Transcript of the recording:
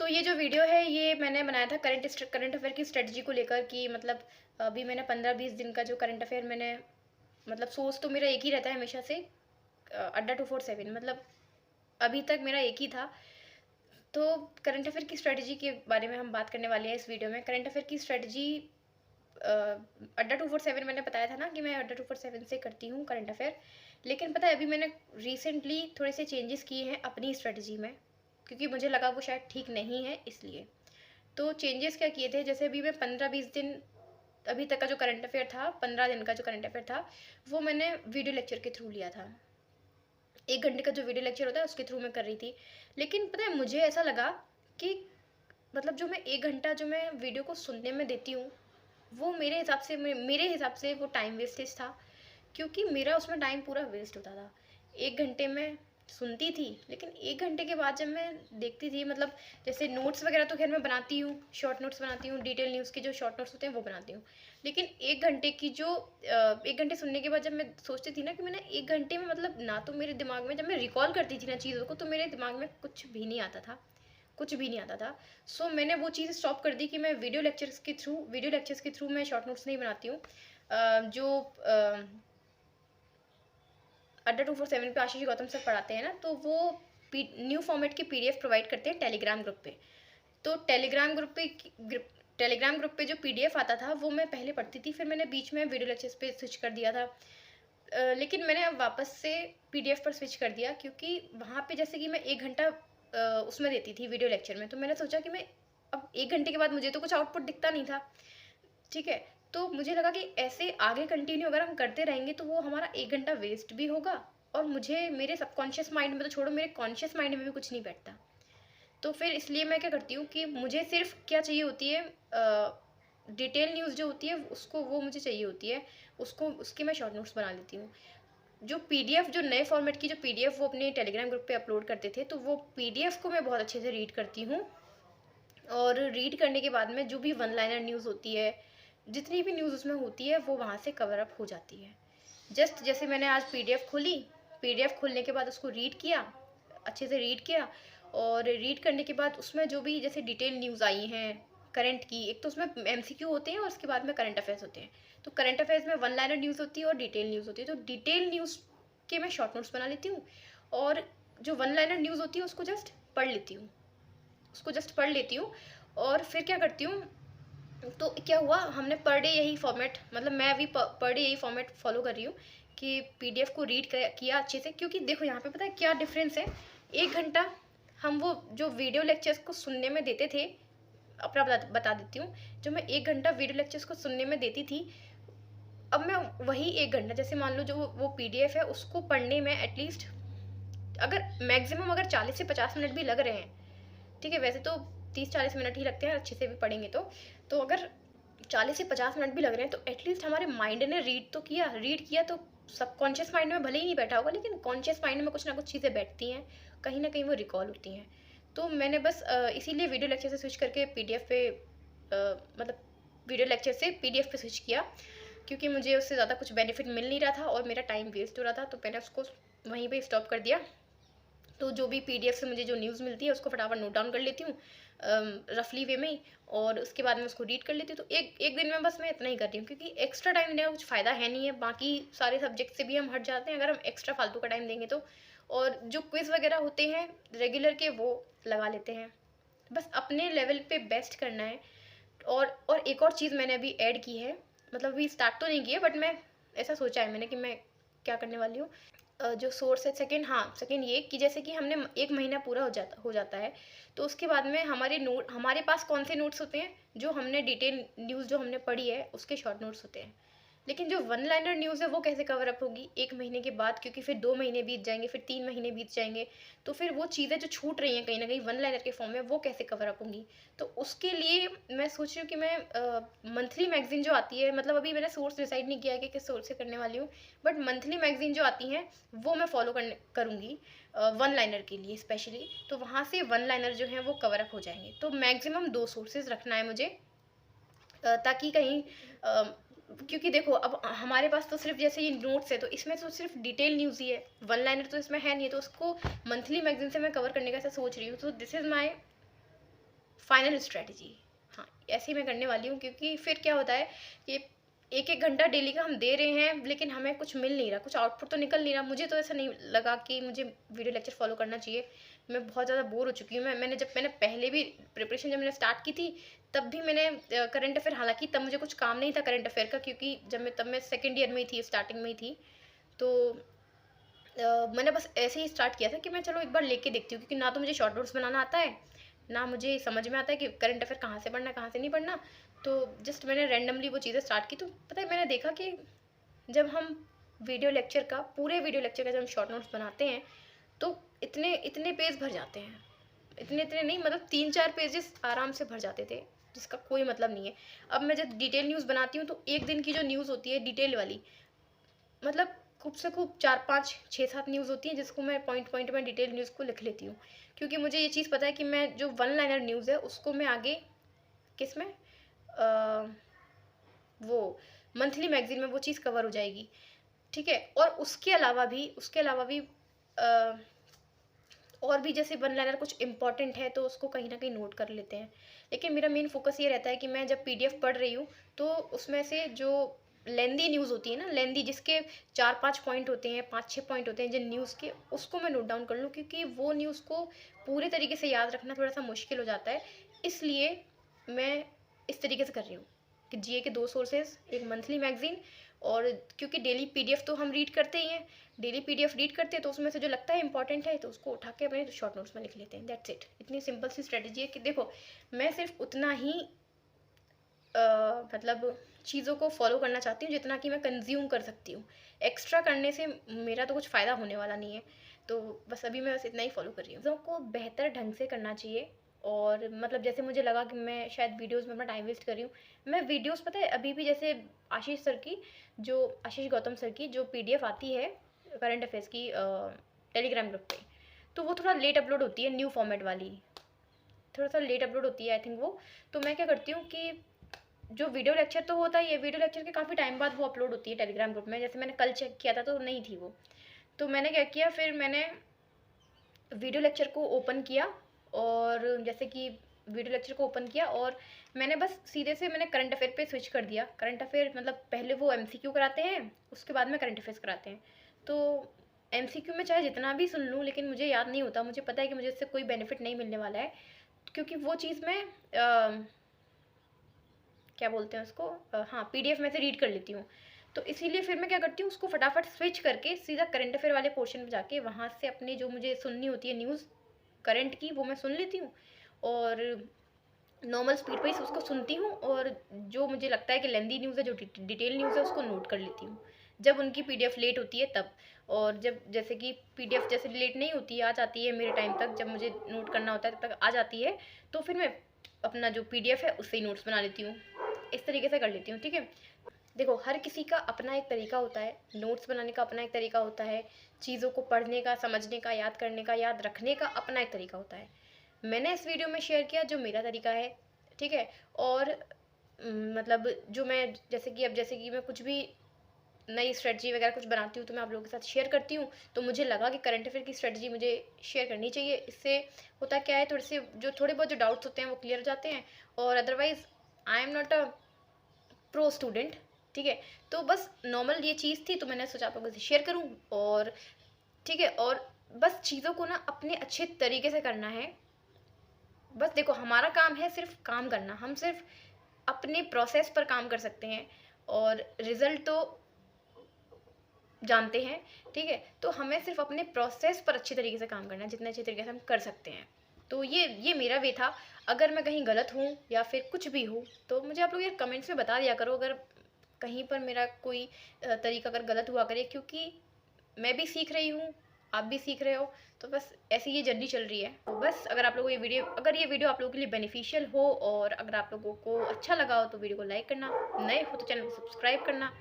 तो ये जो वीडियो है ये मैंने बनाया था करंट अफेयर की स्ट्रेटजी को लेकर कि मतलब अभी मैंने 15-20 दिन का जो करंट अफेयर मैंने मतलब सोर्स तो मेरा एक ही रहता है हमेशा से, अड्डा 247 मतलब अभी तक मेरा एक ही था। तो करंट अफेयर की स्ट्रेटजी के बारे में हम बात करने वाले हैं इस वीडियो में। करंट अफेयर की स्ट्रेटजी अड्डा 247 मैंने बताया था ना कि मैं अड्डा 247 से करती हूँ करंट अफेयर। लेकिन पता है अभी मैंने रिसेंटली थोड़े से चेंजेस किए हैं अपनी स्ट्रेटजी में, क्योंकि मुझे लगा वो शायद ठीक नहीं है इसलिए। तो चेंजेस क्या किए थे, जैसे अभी मैं 15-20 दिन अभी तक का जो करंट अफेयर था, 15 दिन का जो करंट अफेयर था वो मैंने वीडियो लेक्चर के थ्रू लिया था। 1 घंटे का जो वीडियो लेक्चर होता है उसके थ्रू मैं कर रही थी। लेकिन पता है मुझे ऐसा लगा कि मतलब जो मैं 1 घंटा जो मैं वीडियो को सुनने में देती हूँ वो मेरे हिसाब से वो टाइम वेस्टेज था, क्योंकि मेरा उसमें टाइम पूरा वेस्ट होता था। 1 घंटे में सुनती थी, लेकिन 1 घंटे के बाद जब मैं देखती थी मतलब जैसे नोट्स वगैरह तो खैर मैं बनाती हूँ, शॉर्ट नोट्स बनाती हूँ, डिटेल न्यूज़ के जो शॉर्ट नोट्स होते हैं वो बनाती हूँ। लेकिन 1 घंटे की जो 1 घंटे सुनने के बाद जब मैं सोचती थी ना कि मैंने 1 घंटे में मतलब ना तो मेरे दिमाग में जब मैं रिकॉल करती थी ना चीज़ों को तो मेरे दिमाग में कुछ भी नहीं आता था, कुछ भी नहीं आता था। सो मैंने वो चीज़ स्टॉप कर दी कि मैं वीडियो लेक्चर्स के थ्रू मैं शॉर्ट नोट्स नहीं बनाती हूँ। जो अड्डा 247 पे आशीष गौतम सर पढ़ाते हैं ना, तो वो न्यू फॉर्मेट की पीडीएफ प्रोवाइड करते हैं टेलीग्राम ग्रुप पे। तो टेलीग्राम ग्रुप पे जो पीडीएफ आता था वो मैं पहले पढ़ती थी, फिर मैंने बीच में वीडियो लेक्चर्स पे स्विच कर दिया था। लेकिन मैंने अब वापस से पीडीएफ पर स्विच कर दिया, क्योंकि वहाँ पे जैसे कि मैं 1 घंटा उसमें देती थी वीडियो लेक्चर में, तो मैंने सोचा कि मैं अब 1 घंटे के बाद मुझे तो कुछ आउटपुट दिखता नहीं था, ठीक है। तो मुझे लगा कि ऐसे आगे कंटिन्यू अगर हम करते रहेंगे तो वो हमारा 1 घंटा वेस्ट भी होगा, और मुझे मेरे सबकॉन्शियस माइंड में तो छोड़ो, मेरे कॉन्शियस माइंड में भी कुछ नहीं बैठता। तो फिर इसलिए मैं क्या करती हूँ कि मुझे सिर्फ क्या चाहिए होती है, डिटेल न्यूज़ जो होती है उसको वो मुझे चाहिए होती है, उसको उसके मैं शॉर्ट नोट्स बना लेती हूँ। जो पीडीएफ जो नए फॉर्मेट की जो पीडीएफ वो अपने टेलीग्राम ग्रुप पे अपलोड करते थे, तो वो पीडीएफ को मैं बहुत अच्छे से रीड करती हूँ। और रीड करने के बाद में जो भी वन लाइनर न्यूज़ होती है, जितनी भी न्यूज़ उसमें होती है वो वहाँ से कवर अप हो जाती है। जस्ट जैसे मैंने आज पीडीएफ खोली, पीडीएफ खोलने के बाद उसको रीड किया, अच्छे से रीड किया, और रीड करने के बाद उसमें जो भी जैसे डिटेल न्यूज़ आई हैं करंट की, एक तो उसमें एमसीक्यू होते हैं और उसके बाद में करंट अफेयर्स होते हैं। तो करंट अफेयर्स में वन लाइनर न्यूज़ होती है और डिटेल न्यूज़ होती है। तो डिटेल न्यूज़ के मैं शॉर्ट नोट्स बना लेती हूँ, और जो वन लाइनर न्यूज़ होती है उसको जस्ट पढ़ लेती हूँ, और फिर क्या करती हूँ। तो क्या हुआ, हमने पर डे यही फॉर्मेट, मतलब मैं अभी पर डे यही फॉर्मेट फॉलो कर रही हूँ कि पीडीएफ को रीड किया अच्छे से। क्योंकि देखो यहाँ पे पता है क्या डिफरेंस है, 1 घंटा हम वो जो वीडियो लेक्चर्स को सुनने में देते थे, अपना बता देती हूँ, जो मैं 1 घंटा वीडियो लेक्चर्स को सुनने में देती थी, अब मैं वही 1 घंटा जैसे मान लो जो वो पीडीएफ है उसको पढ़ने में एटलीस्ट अगर मैक्सिमम अगर 40 से 50 मिनट भी लग रहे हैं, ठीक है, वैसे तो 30-40 मिनट ही लगते हैं अच्छे से भी पढ़ेंगे तो अगर 40 से 50 मिनट भी लग रहे हैं तो एटलीस्ट हमारे माइंड ने रीड किया तो सबकॉन्शियस माइंड में भले ही नहीं बैठा होगा, लेकिन कॉन्शियस माइंड में कुछ ना कुछ चीज़ें बैठती हैं, कहीं ना कहीं वो रिकॉल होती हैं। तो मैंने बस इसीलिए वीडियो लेक्चर से स्विच करके पीडीएफ पे मतलब वीडियो लेक्चर से पीडीएफ पे स्विच किया, क्योंकि मुझे उससे ज़्यादा कुछ बेनिफिट मिल नहीं रहा था और मेरा टाइम वेस्ट हो रहा था, तो मैंने उसको वहीं पे स्टॉप कर दिया। तो जो भी पीडीएफ से मुझे जो न्यूज़ मिलती है उसको फटाफट नोट डाउन कर लेती हूँ रफली वे में ही, और उसके बाद में उसको रीड कर लेती हूँ। तो एक एक दिन में बस मैं इतना ही करती हूँ, क्योंकि एक्स्ट्रा टाइम देने का कुछ फ़ायदा है नहीं है, बाकी सारे सब्जेक्ट से भी हम हट जाते हैं अगर हम एक्स्ट्रा फालतू का टाइम देंगे तो। और जो क्विज़ वगैरह होते हैं रेगुलर के वो लगा लेते हैं, बस अपने लेवल पे बेस्ट करना है। और एक और चीज़ मैंने अभी ऐड की है, मतलब अभी स्टार्ट तो नहीं की है बट मैं ऐसा सोचा है मैंने कि मैं क्या करने वाली हूँ। जो सोर्स है सेकंड ये कि जैसे कि हमने 1 महीना पूरा हो जाता है, तो उसके बाद में हमारे पास कौन से नोट्स होते हैं, जो हमने डिटेल न्यूज़ जो हमने पढ़ी है उसके शॉर्ट नोट्स होते हैं। लेकिन जो वन लाइनर न्यूज़ है वो कैसे कवर अप होगी 1 महीने के बाद, क्योंकि फिर 2 महीने बीत जाएंगे, फिर 3 महीने बीत जाएंगे, तो फिर वो चीज़ें जो छूट रही हैं कहीं ना कहीं वन लाइनर के फॉर्म में वो कैसे कवर अप होंगी। तो उसके लिए मैं सोच रही हूँ कि मैं मंथली मैगजीन जो आती है, मतलब अभी मैंने सोर्स डिसाइड नहीं किया है कि किस सोर्स से करने वाली हूँ, बट मंथली मैगजीन जो आती हैं वो मैं फॉलो करूँगी वन लाइनर के लिए स्पेशली। तो वहाँ से वन लाइनर जो हैं वो कवर अप हो जाएंगे। तो मैक्सिमम 2 सोर्सेज रखना है मुझे, ताकि कहीं क्योंकि देखो अब हमारे पास तो सिर्फ जैसे ये नोट्स है तो इसमें तो सिर्फ डिटेल न्यूज़ ही है, वन लाइनर तो इसमें है नहीं, तो उसको मंथली मैगजीन से मैं कवर करने का ऐसा सोच रही हूँ। तो this is my final strategy. हाँ, ऐसे ही मैं करने वाली हूँ, क्योंकि फिर क्या होता है कि 1-1 घंटा डेली का हम दे रहे हैं, लेकिन हमें कुछ मिल नहीं रहा, कुछ आउटपुट तो निकल नहीं रहा। मुझे तो ऐसा नहीं लगा कि मुझे वीडियो लेक्चर फॉलो करना चाहिए। मैं बहुत ज़्यादा बोर हो चुकी हूँ। मैंने पहले भी प्रिपरेशन जब मैंने स्टार्ट की थी, तब भी मैंने करंट अफेयर, हालाँकि तब मुझे कुछ काम नहीं था करंट अफेयर का, क्योंकि तब मैं सेकंड ईयर में ही थी, स्टार्टिंग में ही थी। तो मैंने बस ऐसे ही स्टार्ट किया था कि मैं चलो एक बार लेके देखती हूँ, क्योंकि ना तो मुझे शॉर्ट नोट्स बनाना आता है, ना मुझे समझ में आता है कि करंट अफेयर कहाँ से पढ़ना है, कहाँ से नहीं पढ़ना। तो जस्ट मैंने रैंडमली वो चीज़ें स्टार्ट की। तो पता है, मैंने देखा कि जब हम पूरे वीडियो लेक्चर का जब हम शॉर्ट नोट्स बनाते हैं, तो इतने इतने पेज भर जाते हैं, इतने इतने नहीं, मतलब 3-4 पेजेस आराम से भर जाते थे, जिसका कोई मतलब नहीं है। अब मैं जब डिटेल न्यूज़ बनाती हूँ, तो एक दिन की जो न्यूज़ होती है डिटेल वाली, मतलब खूब से खूब 4-5-6-7 न्यूज़ होती हैं, जिसको मैं पॉइंट पॉइंट में डिटेल न्यूज़ को लिख लेती हूँ, क्योंकि मुझे ये चीज़ पता है कि मैं जो वन लाइनर न्यूज़ है उसको मैं आगे किस में वो मंथली मैगजीन में वो चीज़ कवर हो जाएगी, ठीक है। और उसके अलावा भी और भी जैसे वन लाइनर कुछ इंपॉर्टेंट है, तो उसको कहीं ना कहीं नोट कर लेते हैं। लेकिन मेरा मेन फोकस ये रहता है कि मैं जब पीडीएफ पढ़ रही हूँ, तो उसमें से जो लेंदी न्यूज़ होती है ना, लेंदी जिसके 4-5 पॉइंट होते हैं, 5-6 पॉइंट होते हैं जिन न्यूज़ के, उसको मैं नोट डाउन कर लूँ, क्योंकि वो न्यूज़ को पूरे तरीके से याद रखना थोड़ा सा मुश्किल हो जाता है। इसलिए मैं इस तरीके से कर रही हूँ कि जीए के 2 सोर्सेज, एक मंथली मैगजीन, और क्योंकि डेली पीडीएफ तो हम रीड करते ही हैं, डेली पीडीएफ रीड करते हैं, तो उसमें से जो लगता है इंपॉर्टेंट है, तो उसको उठा के अपने शॉर्ट नोट्स में लिख लेते हैं। That's it. इतनी सिंपल सी स्ट्रेटजी है कि देखो, मैं सिर्फ उतना ही मतलब चीज़ों को फॉलो करना चाहती हूँ जितना कि मैं कंज्यूम कर सकती हूँ। एक्स्ट्रा करने से मेरा तो कुछ फ़ायदा होने वाला नहीं है। तो बस अभी मैं बस इतना ही फॉलो कर रही हूँ। चीज़ों को बेहतर ढंग से करना चाहिए, और मतलब जैसे मुझे लगा कि मैं शायद वीडियोज़ में अपना टाइम वेस्ट कर रही हूँ, मैं वीडियोज़, पता है, अभी भी जैसे आशीष गौतम सर की जो पीडीएफ आती है करंट अफेयर्स की टेलीग्राम ग्रुप पे, तो वो थोड़ा लेट अपलोड होती है, न्यू फॉर्मेट वाली, थोड़ा सा लेट अपलोड होती है आई थिंक वो। तो मैं क्या करती हूँ कि जो वीडियो लेक्चर तो होता ही है, वीडियो लेक्चर के काफ़ी टाइम बाद वो अपलोड होती है टेलीग्राम ग्रुप में। जैसे मैंने कल चेक किया था तो नहीं थी वो। तो मैंने क्या किया, फिर मैंने वीडियो लेक्चर को ओपन किया, और जैसे कि वीडियो लेक्चर को ओपन किया, और मैंने बस सीधे से मैंने करंट अफेयर पे स्विच कर दिया। करंट अफेयर मतलब पहले वो एमसीक्यू कराते हैं, उसके बाद में करंट अफेयर्स कराते हैं। तो एमसीक्यू में चाहे जितना भी सुन लूँ, लेकिन मुझे याद नहीं होता, मुझे पता है कि मुझे इससे कोई बेनिफिट नहीं मिलने वाला है, क्योंकि वो चीज़ मैं क्या बोलते हैं उसको, हाँ, पीडीएफ में से रीड कर लेती हूँ। तो इसीलिए फिर मैं क्या करती हूँ, उसको फटाफट स्विच करके सीधा करंट अफेयर वाले पोर्शन में जाके वहाँ से अपनी जो मुझे सुननी होती है न्यूज़ करंट की, वो मैं सुन लेती हूँ, और नॉर्मल स्पीड पे ही उसको सुनती हूँ, और जो मुझे लगता है कि लेंदी न्यूज़ है, जो डिटेल न्यूज़ है, उसको नोट कर लेती हूँ जब उनकी पीडीएफ लेट होती है तब। और जब जैसे कि पीडीएफ जैसे लेट नहीं होती है, आ जाती है मेरे टाइम तक, जब मुझे नोट करना होता है तब तक आ जाती है, तो फिर मैं अपना जो पीडीएफ है उससे ही नोट्स बना लेती हूँ। इस तरीके से कर लेती हूँ, ठीक है। देखो, हर किसी का अपना एक तरीका होता है, नोट्स बनाने का अपना एक तरीका होता है, चीज़ों को पढ़ने का, समझने का, याद करने का, याद रखने का अपना एक तरीका होता है। मैंने इस वीडियो में शेयर किया जो मेरा तरीका है, ठीक है। और मतलब जो मैं जैसे कि मैं कुछ भी नई स्ट्रेटजी वगैरह कुछ बनाती हूँ, तो मैं आप लोगों के साथ शेयर करती हूँ। तो मुझे लगा कि करंट अफेयर की स्ट्रेटजी मुझे शेयर करनी चाहिए। इससे होता क्या है, थोड़े बहुत जो डाउट्स होते हैं वो क्लियर हो जाते हैं, और otherwise I am not a pro student, ठीक है। तो बस नॉर्मल ये चीज़ थी, तो मैंने सोचा आप लोगों से शेयर करूँ, और ठीक है। और बस चीज़ों को ना अपने अच्छे तरीके से करना है। बस देखो, हमारा काम है सिर्फ काम करना, हम सिर्फ अपने प्रोसेस पर काम कर सकते हैं, और रिजल्ट तो जानते हैं, ठीक है। तो हमें सिर्फ अपने प्रोसेस पर अच्छे तरीके से काम करना है, जितने अच्छे तरीके से हम कर सकते हैं। तो ये मेरा वे था। अगर मैं कहीं गलत हूँ या फिर कुछ भी हूँ, तो मुझे आप लोग ये कमेंट्स में बता दिया करो, अगर कहीं पर मेरा कोई तरीका अगर गलत हुआ करे, क्योंकि मैं भी सीख रही हूँ, आप भी सीख रहे हो, तो बस ऐसी ये जर्नी चल रही है। तो बस अगर ये वीडियो आप लोगों के लिए बेनिफिशियल हो, और अगर आप लोगों को अच्छा लगा हो, तो वीडियो को लाइक करना, नए हो तो चैनल को सब्सक्राइब करना,